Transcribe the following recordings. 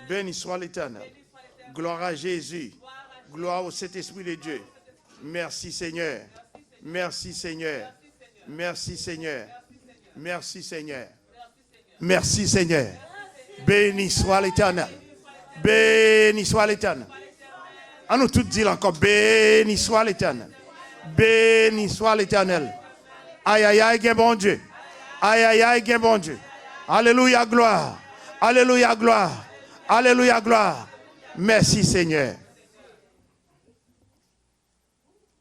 Béni soit l'Éternel. Gloire à Jésus. Gloire au Saint-Esprit de Dieu. Merci Seigneur. Merci Seigneur. Merci Seigneur. Merci Seigneur. Merci Seigneur. Béni soit l'Éternel. Béni soit l'Éternel. À nous tous dire encore, béni soit l'Éternel. Béni soit l'Éternel. Aïe, aïe, aïe, bon Dieu. Aïe, aïe, aïe, bon Dieu. Alléluia, gloire. Alléluia, gloire. Alléluia, gloire. Merci Seigneur.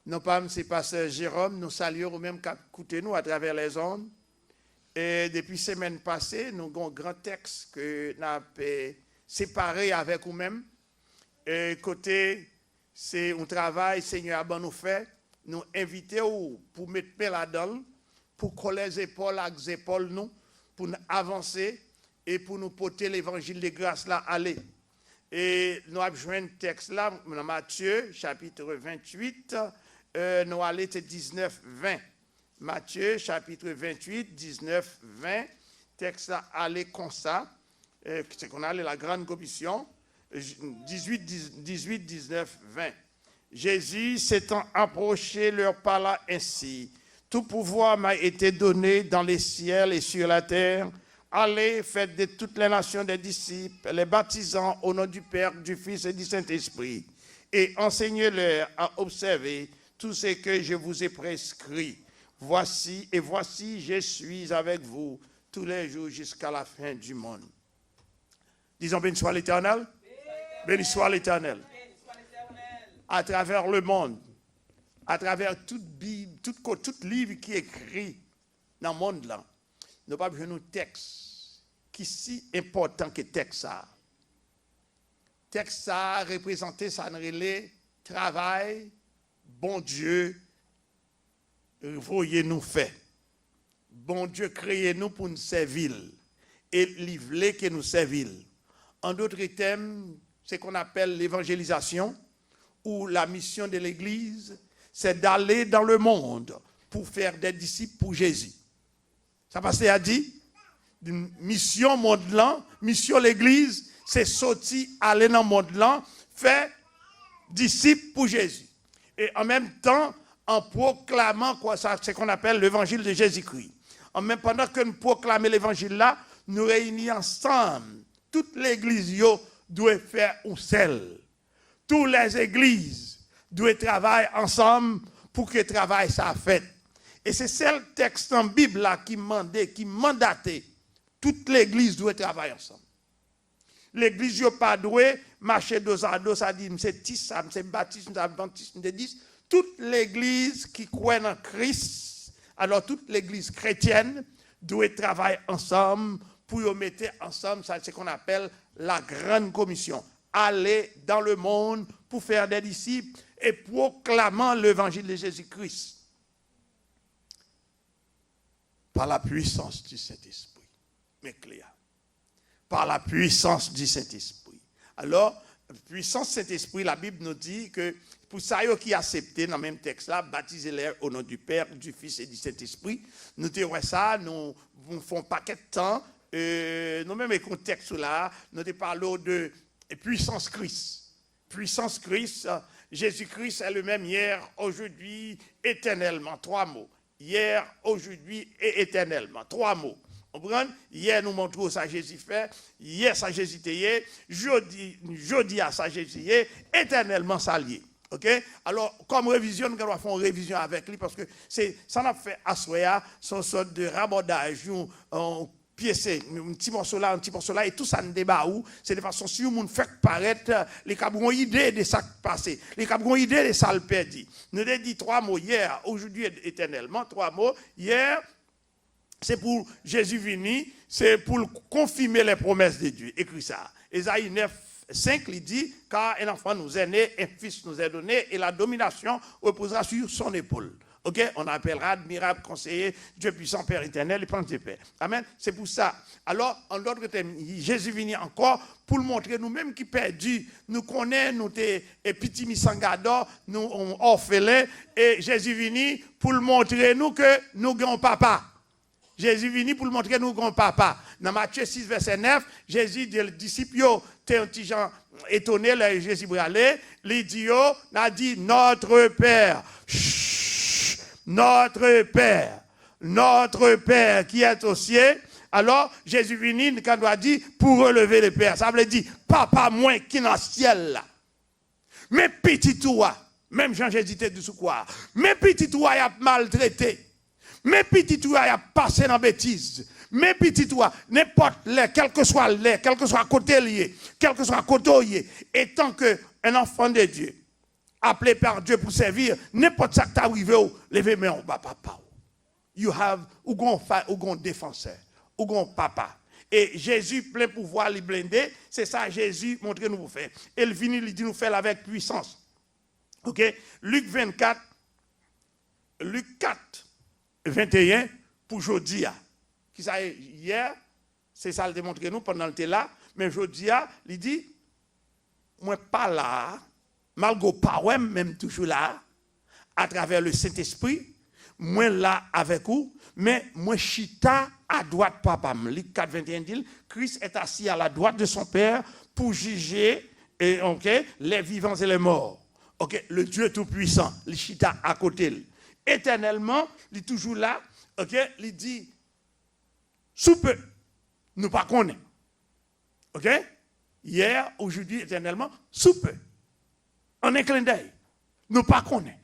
Nous sommes, c'est pasteur Jérôme, nous saluons même qu'à écouter nous à travers les ondes. Et depuis la semaine passée, nous avons un grand texte que nous avons séparé avec vous-même. Et côté, c'est un travail, Seigneur, nous fait. Nous invitons pour mettre là-dedans, pour coller les épaules avec les épaules, nous, pour nous avancer et pour nous porter l'évangile de grâce là, aller. Et nous avons joué un texte là, dans Matthieu, chapitre 28, nous allons 19-20. Matthieu, chapitre 28, 19-20. Texte là, aller comme ça. C'est qu'on a la grande commission. 18, 19, 20. Jésus s'étant approché leur parla ainsi. Tout pouvoir m'a été donné dans les ciels et sur la terre. Allez, faites de toutes les nations des disciples, les baptisant au nom du Père, du Fils et du Saint-Esprit, et enseignez-leur à observer tout ce que je vous ai prescrit. Voici, je suis avec vous tous les jours jusqu'à la fin du monde. Disons, béni soit l'Éternel. Béni soit l'Éternel. À travers le monde, à travers toute Bible, tout livre qui est écrit dans le monde là, nous n'avons pas besoin de texte qui est si important que texte ça. Texte ça représente ça le travail, bon Dieu, voyez-nous fait. Bon Dieu, créez-nous pour nous servir et livrer que nous servir. En d'autres termes, c'est qu'on appelle l'évangélisation ou la mission de l'Église, c'est d'aller dans le monde pour faire des disciples pour Jésus. Ça passe à dire, mission monde là, mission l'Église, c'est sortir, aller dans le monde là, faire disciples pour Jésus. Et en même temps, en proclamant quoi ça, c'est qu'on appelle l'évangile de Jésus-Christ. En même pendant que nous proclamons l'évangile là, nous réunissons ensemble. Toute l'Église doit faire un seul. Toutes les églises doivent travailler ensemble pour que le travail soit fait. Et c'est ce texte en Bible là qui mandatait. Toute l'église doit travailler ensemble. L'église n'a pas doué marcher dos à dos, ça dit, c'est tissa, c'est baptiste, c'est adventiste, c'est 10. Toute l'église qui croit en Christ, alors toute l'église chrétienne doit travailler ensemble pour mettre ensemble, ça c'est ce qu'on appelle la grande commission. Aller dans le monde pour faire des disciples et proclamant l'évangile de Jésus-Christ. Par la puissance du Saint-Esprit. Mais clair. Par la puissance du Saint-Esprit. Alors, puissance du Saint-Esprit, la Bible nous dit que pour ça qui accepté dans le même texte là, baptisez-les au nom du Père, du Fils et du Saint-Esprit. Nous disons ça, nous faisons un paquet de temps. Nous-mêmes, le contexte là, nous parlons de puissance Christ. Puissance Christ, Jésus-Christ est le même hier, aujourd'hui, éternellement. 3 mots. Hier, aujourd'hui et éternellement. 3 mots. Vous comprenez? Hier, nous montrons ça Jésus fait. Hier, ça Jésus est. Jeudi, ça Jésus est. Éternellement, ça lié. OK? Alors, comme révision, nous allons faire une révision avec lui parce que ça n'a fait à soi, son sorte de rabordage, piécé, un petit morceau là, et tout ça ne débat où, c'est de façon si vous fait paraître les cabons idée de ça passé, les cabons idée de ça le perdu. Nous avons dit 3 mots hier, aujourd'hui éternellement, 3 mots. Hier, c'est pour Jésus venu, c'est pour confirmer les promesses de Dieu. Écrit ça. Ésaïe 9, 5, il dit, car un enfant nous est né, un fils nous est donné, et la domination reposera sur son épaule. Ok, on appellera admirable conseiller, Dieu puissant, Père éternel et Prince de paix. Amen. C'est pour ça. Alors, en d'autres termes, Jésus vient encore pour le montrer nous-mêmes qui perdus. Nous connaissons, nous t'es petits misangador, nous orphelins, et Jésus vient pour le montrer nous que nous avons papa. Jésus venu pour le montrer nous qu'on papa. Dans Matthieu 6, verset 9, Jésus dit aux disciples, t'es un petit gens étonné, là, Jésus va aller, il dit, a dit, notre Père, chut, notre Père qui est au ciel. Alors, Jésus venu, quand on a dit, pour relever le Père. Ça veut dire, papa moins qui est dans le ciel là. Mais petit toi, même Jean-Jésus était du quoi. Mais petit toi, il a maltraité. Mais petit toi, il a passé dans la bêtise. Mais petit toi, n'importe les, quel que soit les, quel que soit côté lié, quel que soit côté lié, et tant qu'un enfant de Dieu, appelé par Dieu pour servir, n'importe ça qui t'arrive, levez main au bas, papa. You have, ou gon défenseur, ou gon papa. Et Jésus, plein pouvoir, les blindé, c'est ça Jésus montre nous pour faire. Et il finit, il dit nous faire avec puissance. Ok? Luc 24, Luc 4, 21, pour aujourd'hui. Qui ça hier, c'est ça le démontré nous pendant le temps là, mais aujourd'hui, il dit, moi pas là, malgré pas ouais, même toujours là, à travers le Saint-Esprit, moi là avec vous, mais moi chita à droite papa. Luc 4, 21 dit, Christ est assis à la droite de son Père pour juger les vivants et les morts. Le Dieu Tout-Puissant, il chita à côté. Éternellement, il est toujours là, il dit, sous peu, nous pas connaissons. Hier, aujourd'hui, éternellement, sous peu. En un clin d'œil, nous pas connaissons.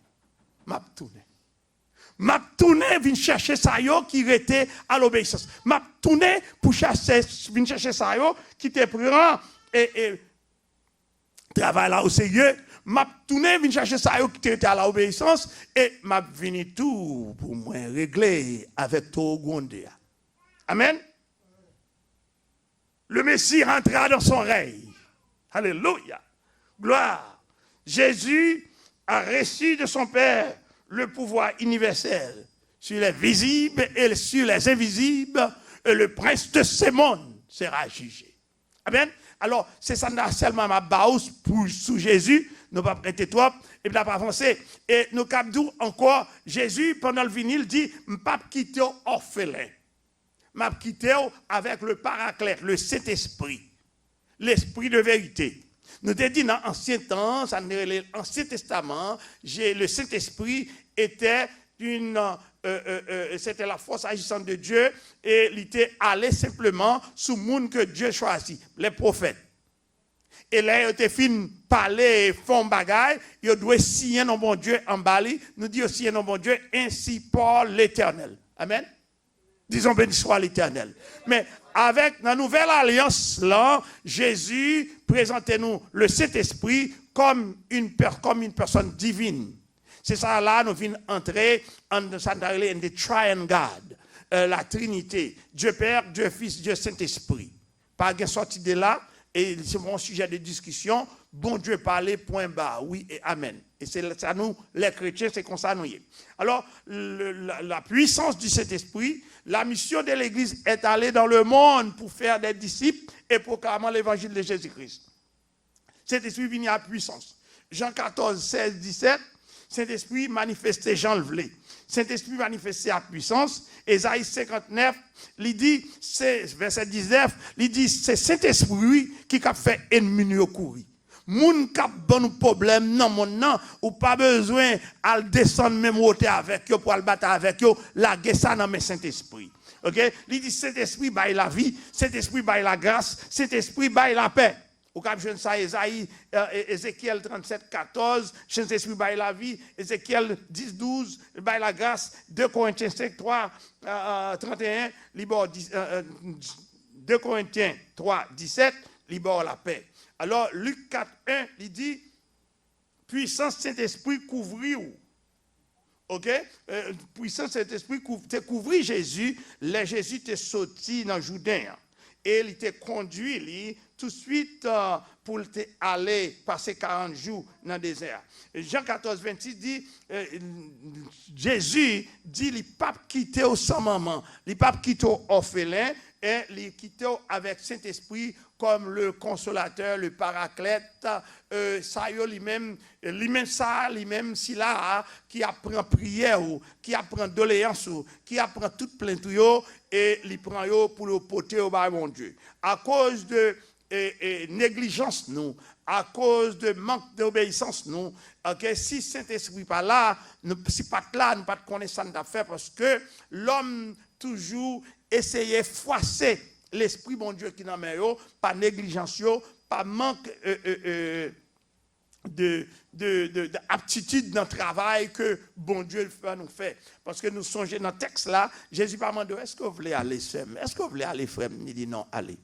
M'a tourné, vient chercher ça yo qui était à l'obéissance. M'a tourné pour chercher, vient chercher ça yo qui te prend et travaille là au sérieux. M'a tourné, vient chercher ça yo qui était à l'obéissance et m'a venu tout pour moi régler avec tout gondé. Amen. Le Messie rentra dans son règne. Alléluia. Gloire. Jésus a reçu de son Père le pouvoir universel sur les visibles et sur les invisibles, et le prince de ce monde sera jugé. Amen. Alors, c'est ça seulement ma base pour sous Jésus, nous pas prêter trop, et puis pas avancer. Et nous captons encore, Jésus, pendant le vinyle, dit, je ne vais pas quitter orphelin. Je vais quitter avec le Paraclète, le Saint-Esprit, l'Esprit de vérité. Nous avons dit dans l'Ancien temps, l'Ancien Testament, le Saint-Esprit était c'était la force agissante de Dieu et il était allé simplement sous le monde que Dieu choisit, les prophètes. Et là, il était fin parler, font bagaille, il doit signer nos bon Dieu en Bali, nous dit signer nos bon Dieu ainsi par l'Éternel. Amen. Disons béni soit l'Éternel. Mais avec la nouvelle alliance là, Jésus présentait nous le Saint-Esprit comme une personne divine. C'est ça là, nous venons entrer en the Triune God, la Trinité, Dieu Père, Dieu Fils, Dieu Saint-Esprit. Pas de sortie de là, et c'est mon sujet de discussion. Bon Dieu parler, point bas, oui et amen. Et c'est ça nous, les chrétiens, c'est comme ça nous y est. Alors, la puissance du Saint-Esprit, la mission de l'Église est allée dans le monde pour faire des disciples et proclamer l'évangile de Jésus-Christ. Saint-Esprit vient à puissance. Jean 14, 16, 17, Saint-Esprit manifesté Jean le voulait. Saint-Esprit manifesté à puissance. Ésaïe 59, il dit, verset 19, il dit, c'est Saint-Esprit qui a fait ennemi au courir. Moun kap bon problème non mon non ou pas besoin à descendre même monter avec yo pour le battre avec yo la ça dans mes Saint-Esprit. OK, il dit Saint-Esprit baille la vie, Saint-Esprit baille la grâce, Saint-Esprit baille la paix. Ou cap jeune ça Ézéchiel 37 14, Saint-Esprit baille la vie, Ézéchiel 10 12 baille la grâce, 2 Corinthiens 5 3 31 libère 2 Corinthiens 3 17 libère la paix. Alors, Luc 4, 1, il dit, puissance Saint-Esprit couvrit où? OK? Puissance Saint-Esprit couvrit Jésus. Les Jésus t'est sorti dans le Jourdain. Et il t'est conduit tout de suite pour aller passer 40 jours dans le désert. Jean 14, 26 dit, Jésus dit, il n'a pas quitté au sans maman, il n'a pas quitté au orphelin, et il quitté avec Saint-Esprit comme le consolateur, le paraclète, ça y est lui-même si là, qui apprend prière, qui apprend doléance, qui apprend toute plainte, et il prend pour le porter au bas mon Dieu. À cause de négligence, nous, à cause de manque d'obéissance, nous, si Saint-Esprit pas là, si pas là, nous pas de connaissance d'affaires, parce que l'homme toujours essayait de froisser l'esprit, bon Dieu, qui n'a pas par négligence, par manque d'aptitude dans le travail que bon Dieu va nous faire. Parce que nous songeons dans le texte là, Jésus m'a demandé, est-ce que vous voulez aller frère? Est-ce que vous voulez aller frère? Il dit non, allez.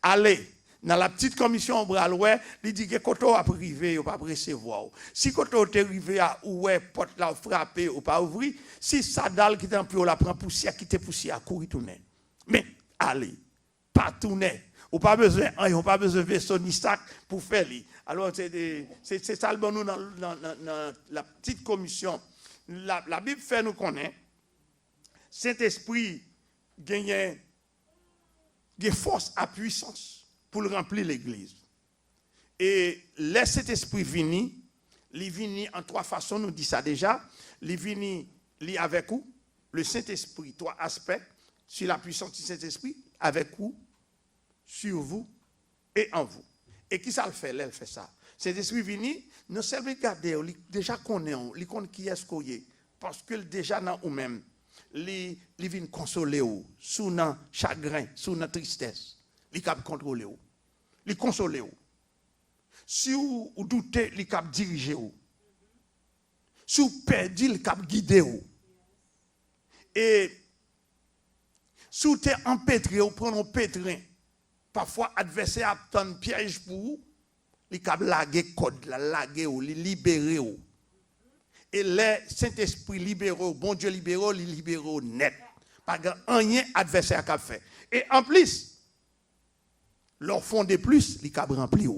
Allez. Dans la petite commission au bras l'ouest, il dit que quand on a privé, on ne peut pas recevoir. Si quand on est arrivé à oué, porte là, frappé, ou pas ouvrir, si ça dalle qui est en plus, on la prend poussière, qui te poussière, courir tourner. Mais allez, pas tourner. On n'a pas besoin de vaisseau ni sac pour faire li. Alors c'est ça le bon nous dans la petite commission. La Bible fait nous connaître. Saint-Esprit gagne force à puissance pour remplir l'église. Et laisse cet esprit venir, il vient en trois façons, nous dit ça déjà. Il vient avec vous, le Saint-Esprit, trois aspects, sur la puissance du Saint-Esprit, avec vous, sur vous et en vous. Et qui ça le fait? Elle fait ça. Saint-Esprit vient, nous seulement regarder, déjà connaît, il connaît qui est-ce qu'on est, parce que déjà dans vous-même, il vient consoler vous, sous notre chagrin, sous notre tristesse. Il cap contrôler vous. Il consoler vous. Si vous doutez, il cap diriger vous. Si vous perdez, il cap guider vous. Et si vous êtes empêtré, vous prenez un pétrin. Parfois, l'adversaire a un piège pour vous. Il cap laguer code, laguer vous, libérer vous. Et le Saint-Esprit libéré, bon Dieu libéré, il libère net. Pas rien adversaire qu'a fait. Et en plus, leur fond de plus, les cap rempli.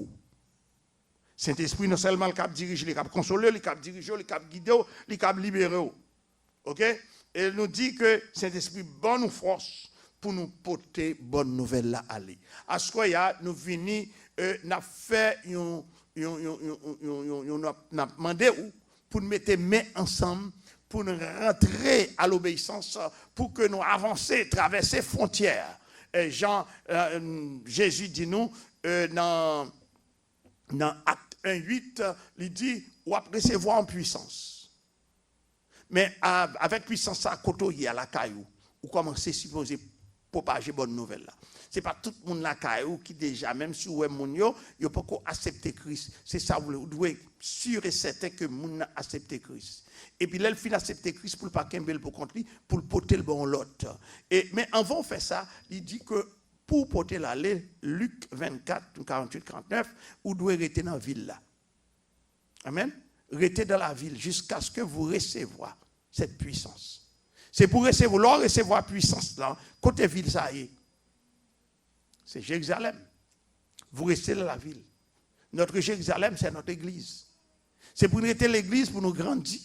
Saint-Esprit, non seulement le cap dirige, les cap consoler, les cap diriger, les cap guider, les cap libérer. OK? Et il nous dit que Saint-Esprit, bonne force pour nous porter bonne nouvelle là aller. À ce moment-là, nous venons, n'a fait, n'a demandé pour nous mettre main ensemble, pour nous rentrer à l'obéissance, pour que nous avancions, traverser frontières. Jésus dit nous, dans Acte 1:8, il dit, ou après recevoir en puissance. Mais avec puissance à côté, à la caillou, ou commencer à supposer propager bonne nouvelle là. C'est pas tout le monde la caillou qui déjà, même si vous êtes moun yo, il pas qu'on accepter Christ. C'est ça, vous devez sûr et certain que moun a accepté Christ. Et puis là, il finit accepter Christ pour le pas kembel pour contre lui, pour le porter le bon l'autre. Mais avant de faire ça, il dit que pour porter l'aller, Luc 24, 48, 49, vous devez rester dans la ville là. Amen. Restez dans la ville jusqu'à ce que vous receviez cette puissance. C'est pour recevoir puissance là. Côté ville, ça y est. C'est Jérusalem. Vous restez dans la ville. Notre Jérusalem, c'est notre église. C'est pour nous rester l'église pour nous grandir.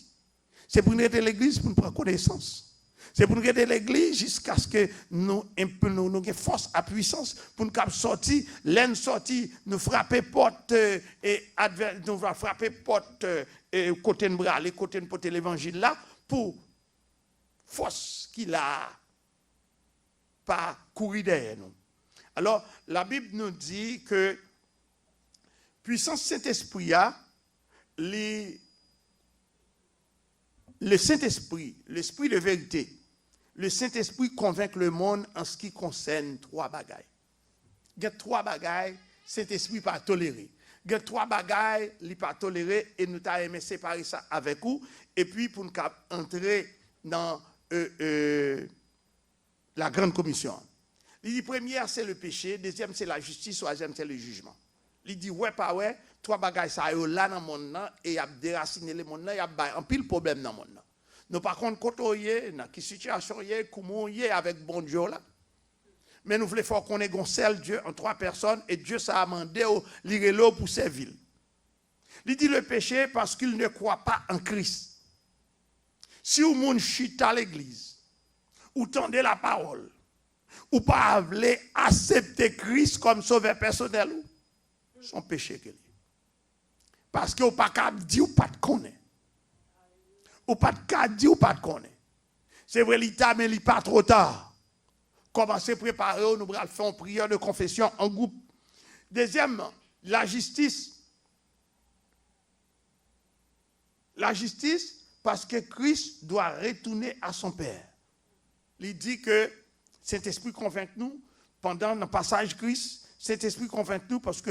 C'est pour nous rester l'église pour nous prendre connaissance. C'est pour nous rester l'église jusqu'à ce que nous ayons force à puissance pour nous sortir, l'aine sortie, nous frapper porte et nous frapper porte côté de bras, les côtés de porter l'évangile là pour force qu'il a pas courir derrière nous. Alors, la Bible nous dit que puissance Saint-Esprit a le Saint-Esprit, l'Esprit de vérité, le Saint-Esprit convainc le monde en ce qui concerne trois bagailles. Il y a trois bagailles, Saint-Esprit pas toléré. Il y a trois bagailles, il pas toléré et nous avons aimé séparer ça avec vous. Et puis pour nous entrer dans la grande commission. Il dit première c'est le péché, deuxième c'est la justice, troisième c'est le jugement. Il dit ouais pas ouais, trois bagailles ça yo là dans monde là et y a déraciner le monde là, y a un pile problème dans monde là. Nous par contre côté dans qui situation y comment y avec bon Dieu là. Mais nous voulons faire qu'on ait un seul Dieu en trois personnes et Dieu ça a demandé au lirelo pour servir. Il dit le péché parce qu'il ne croit pas en Christ. Si vous monde chute à l'église ou tendez la parole ou pas voulez accepter Christ comme sauveur personnel, son péché que parce que ou pas capable dire ou pas de connaître. Ou pas de cas dire ou pas de connaître. C'est vrai l'état mais il pas trop tard. Commencez à préparer, nous allons faire une prière de confession en groupe. Deuxièmement, la justice. La justice parce que Christ doit retourner à son Père. Il dit que Saint-Esprit convainc nous pendant le passage Christ, Saint-Esprit convainc nous parce que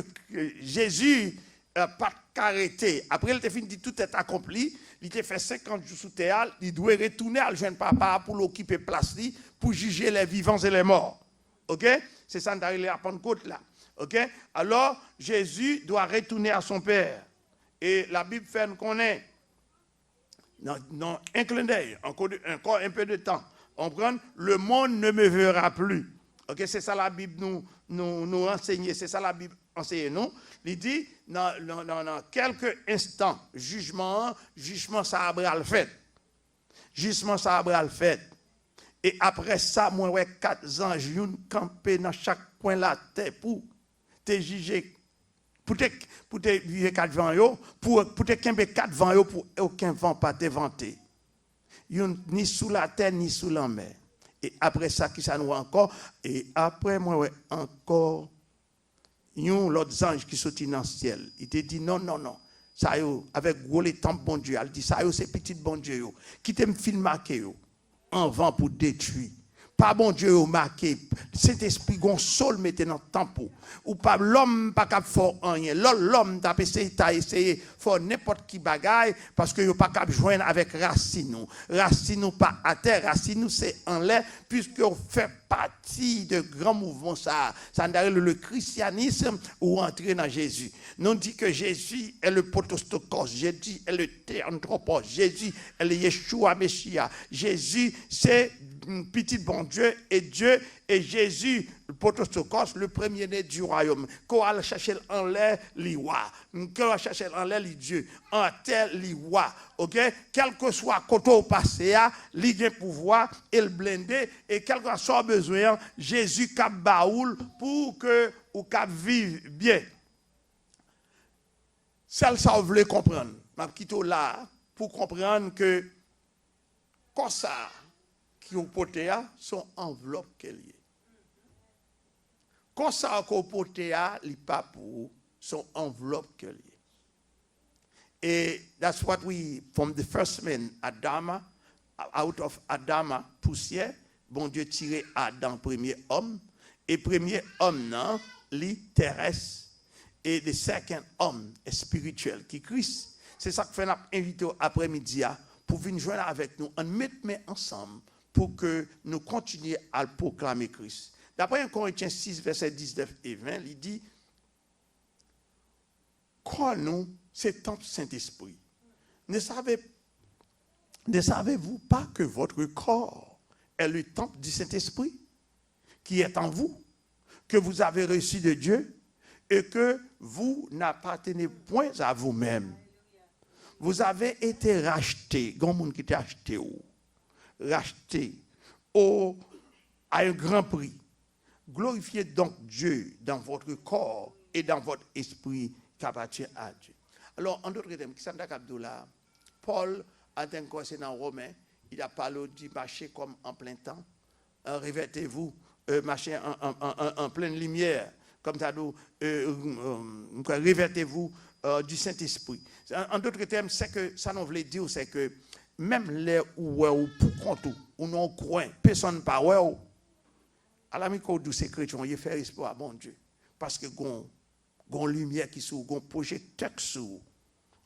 Jésus n'a pas arrêté. Après, il a fini de dire tout est accompli. Il a fait 50 jours sous terre. Il doit retourner à le jeune papa pour l'occuper place, pour juger les vivants et les morts. Ok? C'est ça, d'ailleurs, la Pentecôte là. Ok? Alors, Jésus doit retourner à son Père. Et la Bible fait qu'on est dans un clin d'œil, encore un peu de temps. On prend, le monde ne me verra plus. Ok, c'est ça la Bible nous enseigne, c'est ça la Bible enseigne nous. Il dit, dans quelques instants, jugement ça a le fait. Jugement ça a le fait. Et après ça, moi, ouais, 4 anges, campés dans chaque coin de la terre pour te juger. Pour te vivre 4 vents, pour te camper 4 vents, pour aucun vent pas te vanter. Ni sous la terre, ni sous la mer. Et après ça, qui ça nous encore? Et après, moi, ouais, encore, l'autre ange qui sortit dans le ciel. Il te dit non. Ça, avec gros les temples, bon Dieu. Il dit ça, c'est petit bon Dieu. Qui t'aime filmer, en vent pour détruire. Pas bon Dieu marqué, cet esprit gon sol mette dans tempo ou pas l'homme pas capable faire rien. L'homme t'a essayé faire n'importe qui bagaille parce que yo pas capable joindre avec racine. Racine pas à terre, racine c'est en l'air puisque on fait partie de grands mouvements ça le christianisme ou entrer dans Jésus. Nous dit que Jésus est le protostokos, Jésus est le théanthropos, Jésus est le Yeshua Messia. Jésus c'est petit bon Dieu et Jésus, le protostokos, le premier-né du royaume. Qu'on va chercher en l'air, l'iwa. Qu'on va chercher en l'air, Dieu. En terre, l'iwa. Ok? Quel que soit côté au passé, il a pouvoir, il blindé, et quel que soit besoin, Jésus cap baoul pour que ou cap vive bien. Celle ça vous voulez comprendre. Je quitte là pour comprendre que comme ça qui ont porté son enveloppe qu'elle est. Quand ça qu'on porté il pas pour son enveloppe qu'elle est. Et that's what we from the first man Adam out of Adam poussière, bon Dieu tiré Adam premier homme et premier homme non, li terrestre et le second homme est spirituel qui Christ. C'est ça que fait n'a invité après-midi pour venir joindre avec nous, on met ensemble pour que nous continuions à proclamer Christ. D'après 1 Corinthiens 6, versets 19 et 20, il dit, crois-nous, c'est temple Saint-Esprit. Ne savez-vous pas que votre corps est le temple du Saint-Esprit qui est en vous, que vous avez reçu de Dieu et que vous n'appartenez point à vous-même. Vous avez été racheté, il y a un monde qui t'a acheté, racheté à un grand prix. Glorifiez donc Dieu dans votre corps et dans votre esprit qui appartient à Dieu. Alors, en d'autres termes, Paul a un conseil dans Romain, il a parlé du marché comme en plein temps. Revêtez-vous, marché en pleine lumière, comme ça, revêtez-vous du Saint-Esprit. En d'autres termes, c'est que ça nous voulait dire, c'est que même les ou pour compte ou non coin, personne pas ouais. À la micro de ces chrétiens, il fait espoir, bon Dieu, parce que gon lumière qui sous, gon projecteur sous.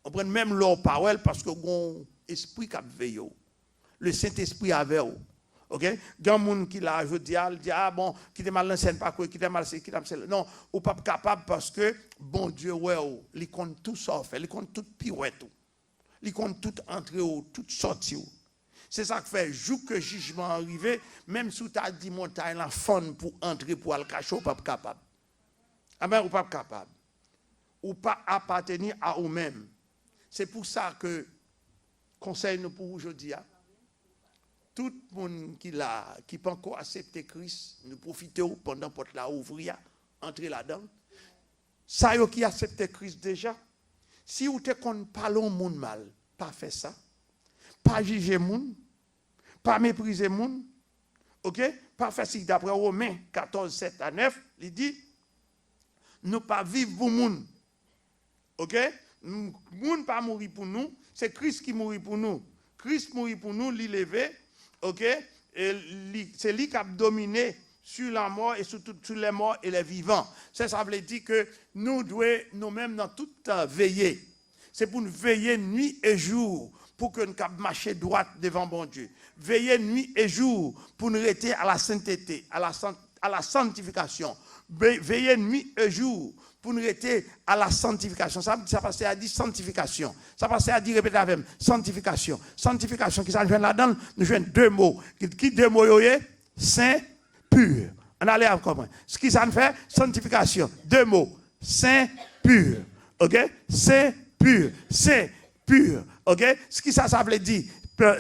On prend même leur parole parce que gon esprit qui veille. Le Saint-Esprit avec vous. OK? Grand monde qui l'a je dis bon, qui est mal l'enseigne pas quoi, qui est mal c'est qui est non, ou pas capable parce que bon Dieu ouais, il compte tout ça fait, il compte tout pirouette. Il compte tout entrer ou tout sortir. C'est ça qui fait, jour que le jugement arrive, même si tu as dit montagne la faune pour entrer pour le cacher, ou pas capable. Amen, ou pas capable. Ou pas appartenir à eux-mêmes. C'est pour ça que, conseil nous pour aujourd'hui, tout le monde qui n'a pas encore accepté Christ, nous profitons pendant que la ouvrir, entrer là-dedans. Ça y est qui accepte Christ déjà. Si vous te parlez au monde mal, pas faire ça. Pas juger monde, pas mépriser monde. OK? Pas faire ça d'après Romains 14, 7 à 9, il dit nous pas vivre pour monde. OK? Monde pas mourir pour nous, c'est Christ qui mourit pour nous. Christ mourit pour nous, l'il levé. OK? Et c'est lui qui a dominé sur la mort et sur les morts et les vivants. Ça veut dire que nous devons nous-mêmes dans toute veiller. C'est pour nous veiller nuit et jour pour que nous puissions marcher droit devant bon Dieu. Veiller nuit et jour pour nous rester à la sainteté, à la sanctification. Veiller nuit et jour pour nous rester à la sanctification. Ça passe à dire sanctification. Ça passe à dire, répétez avec moi, sanctification. Sanctification, qui ça vient là-dedans? Nous jouons deux mots. Qui deux mots? Saint, pur. On allait à comprendre. Ce qui ça nous fait? Sanctification. Deux mots. Saint, pur. OK? Saint, pur. Saint, pur. OK? Ce qui ça veut dire?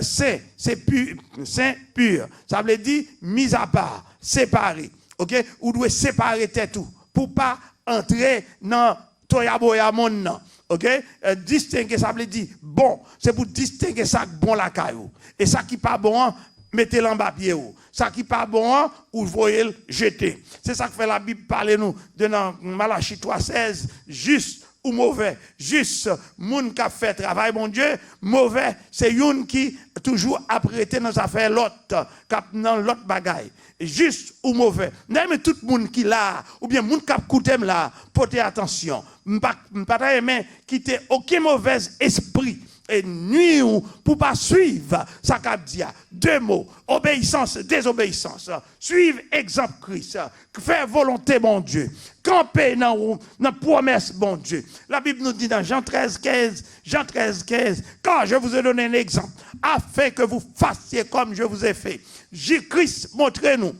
C'est pur. Saint, pur. Ça veut dire mis à part, séparé. OK? Ou doit séparer tout pour pas entrer dans toyaboya monde. OK? Distinguer, ça veut dire bon. C'est pour distinguer ça bon la caillou. Et ça qui pas bon, mettez-le en bas pied. Ça qui pas bon, ou voyez le jeter. C'est ça que fait la Bible parler nous de dans Malachie 3,16, juste ou mauvais. Juste, moun qui a fait travail, mon Dieu, mauvais, c'est une qui toujours apprêté dans sa affaire l'autre, dans l'autre bagaille. Juste ou mauvais. Mais tout le monde qui l'a, ou bien moun qui a écouté là, portez attention. M'pas aimer quitter aucun mauvais esprit et nuit pour pas suivre ça qu'a dit. Deux mots, obéissance, désobéissance. Suivre exemple Christ, faire volonté mon Dieu. Camper dans la promesse bon Dieu. La Bible nous dit dans Jean 13, 15, quand je vous ai donné un exemple, afin que vous fassiez comme je vous ai fait. Jésus-Christ, montrez-nous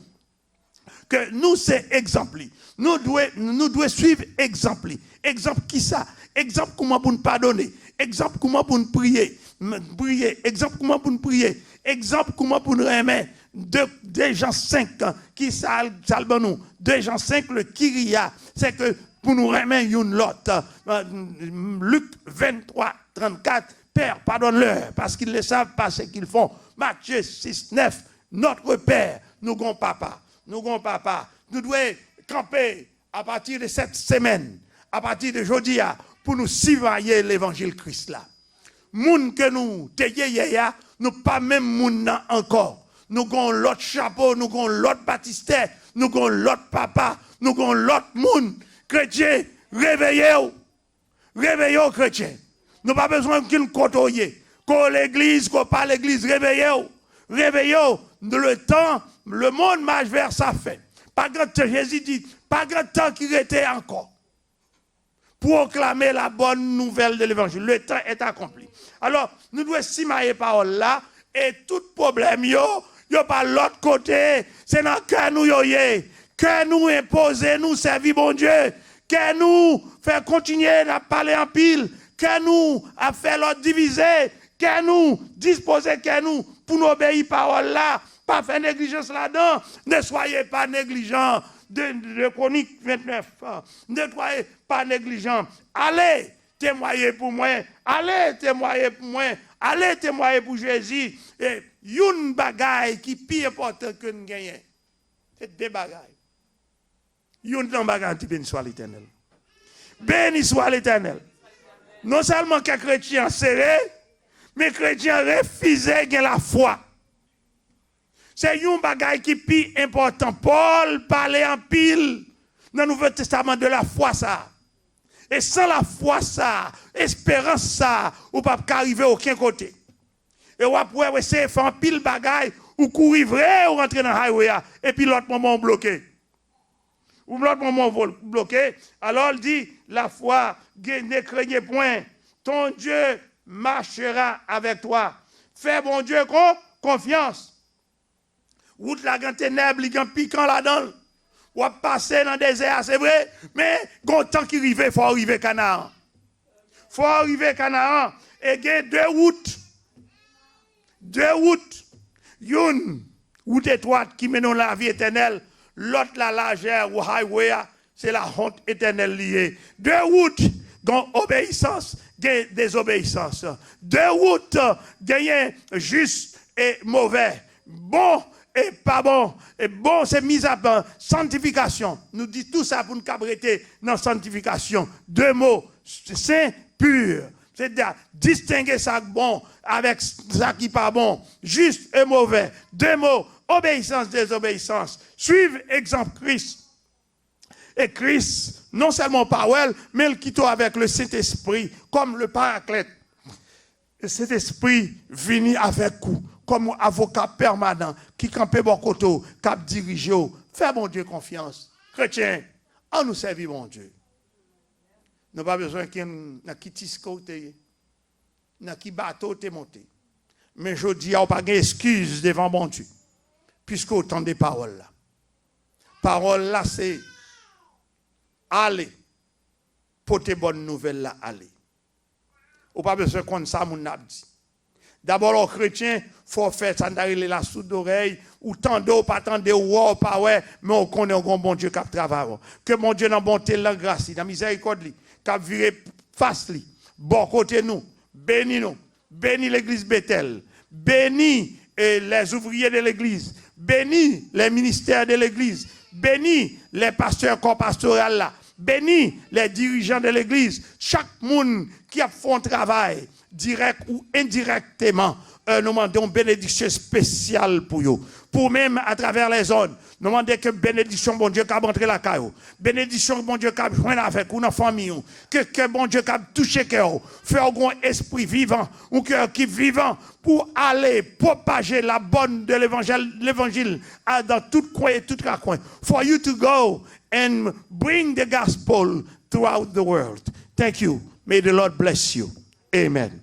que nous c'est exemple. Nous devons suivre exemple. Exemple qui ça? Exemple comment pour nous pardonner. Exemple comment pour nous prier. Exemple comment pour nous prier. Exemple comment pour nous aimer. 2 Jean 5 qui salve nous. 2 Jean 5 le Kyria, c'est que pour nous aimer une l'autre. Luc 23, 34, Père, pardonne-leur parce qu'ils ne savent pas ce qu'ils font. Matthieu 6, 9, notre Père, nous gon papa. Nous devons camper à partir de cette semaine, à partir de aujourd'hui, pour nous surveiller l'évangile Christ là. Moun que nous te nous pas même moun encore. Nous avons l'autre chapeau, nous avons l'autre baptistère, nous avons l'autre papa, nous avons l'autre moun. Chrétien, réveillez-vous. Réveillez-vous, chrétien. Nous n'avons pas besoin d'une côtoyer. Qu'on l'église, qu'on pas l'église, réveillez-vous. Réveillez-vous. Le temps, le monde marche vers sa fin. Pas grand temps, Jésus dit, pas grand temps qui était encore. Proclamer la bonne nouvelle de l'évangile. Le temps est accompli. Alors, nous devons s'imaginer parole là, et tout problème, yo pas l'autre côté, c'est dans le cœur nous, que nous imposer, nous servir bon Dieu, que nous faire continuer à parler en pile, que nous à faire l'autre diviser, que nous disposer, que nous, pour nous obéir parole là, pas faire négligence là-dedans, ne soyez pas négligents. De Chronique 29, ne soyez pas négligents. Allez témoigner pour moi. Allez témoigner pour moi. Allez témoigner pour Jésus. Et une bagaille qui est plus importante que nous gagnons. C'est deux bagailles. Une bagaille qui béni soit l'Éternel. Béni soit l'Éternel. Non seulement que chrétiens serrés, mais chrétiens refusés de la foi. C'est un bagage qui est plus important. Paul parlait en pile dans le Nouveau Testament de la foi ça. Et sans la foi ça, espérance ça, ou pas arriver à aucun côté. Et on va essayer de faire un pile bagage ou courir vrai ou rentrer dans le highway et puis l'autre moment bloqué. Ou l'autre moment bloqué. Alors il dit la foi, ne craignez point. Ton Dieu marchera avec toi. Fais bon Dieu confiance. Route la grande ténèbre, il y a un piquant là-dedans. Ou passer dans le désert, c'est vrai, mais quand temps qui arrive, il faut arriver à Canaan. Il faut arriver à Canaan. Et il y a deux routes. Une route étroite qui mène à la vie éternelle, l'autre la légère ou highway, c'est la honte éternelle liée. Deux routes, dont obéissance, désobéissance. Deux routes, gagnent juste et mauvais. Bon et pas bon. Et bon, c'est mis à part. Sanctification. Nous dit tout ça pour nous cabreter dans sanctification. Deux mots, saint, pur. C'est-à-dire distinguer ça bon avec ça qui n'est pas bon. Juste et mauvais. Deux mots, obéissance, désobéissance. Suivre exemple Christ. Et Christ, non seulement parole, mais il quitte avec le Saint-Esprit, comme le Paraclète. Le Saint-Esprit vient avec vous, comme avocat permanent, qui campe bon côté, qui dirige. Fais mon Dieu confiance. Chrétien, on nous servit mon Dieu. Nous n'avons pas besoin qu'il y ait qui tisco, qui bateau te monté. Mais je dis, il n'y a pas d'excuse devant mon Dieu. Puisque autant de paroles là. Paroles là, c'est aller. Pour tes bonnes nouvelles là, aller. Ou pas besoin qu'on ça, mon dit. D'abord, les chrétiens, il faut faire ça, la soude d'oreille, ou tendre, ou pas tendre, ou pas ouais, mais on connaît un bon Dieu qui travaille. Que mon Dieu n'a bonté, la grâce, la miséricorde, qui a viré face, bon côté nous, bénis nous, bénis l'église Bethel, bénis les ouvriers de l'église, bénis les ministères de l'église, bénis les pasteurs corps pastoral là, bénis les dirigeants de l'église, chaque monde qui a fait un travail, direct ou indirectement, nous demandons une bénédiction spéciale pour eux. Pour même à travers les zones, nous demandons que bénédiction, bon Dieu, qui a rentré la caillou. Bénédiction, bon Dieu, qui a joint avec ou dans la famille. Que bon Dieu, qui a touché cœur. Faire un esprit vivant, un cœur qui est vivant pour aller propager la bonne de l'évangile dans tout coin et tout coin. For you to go and bring the gospel throughout the world. Thank you. May the Lord bless you. Amen.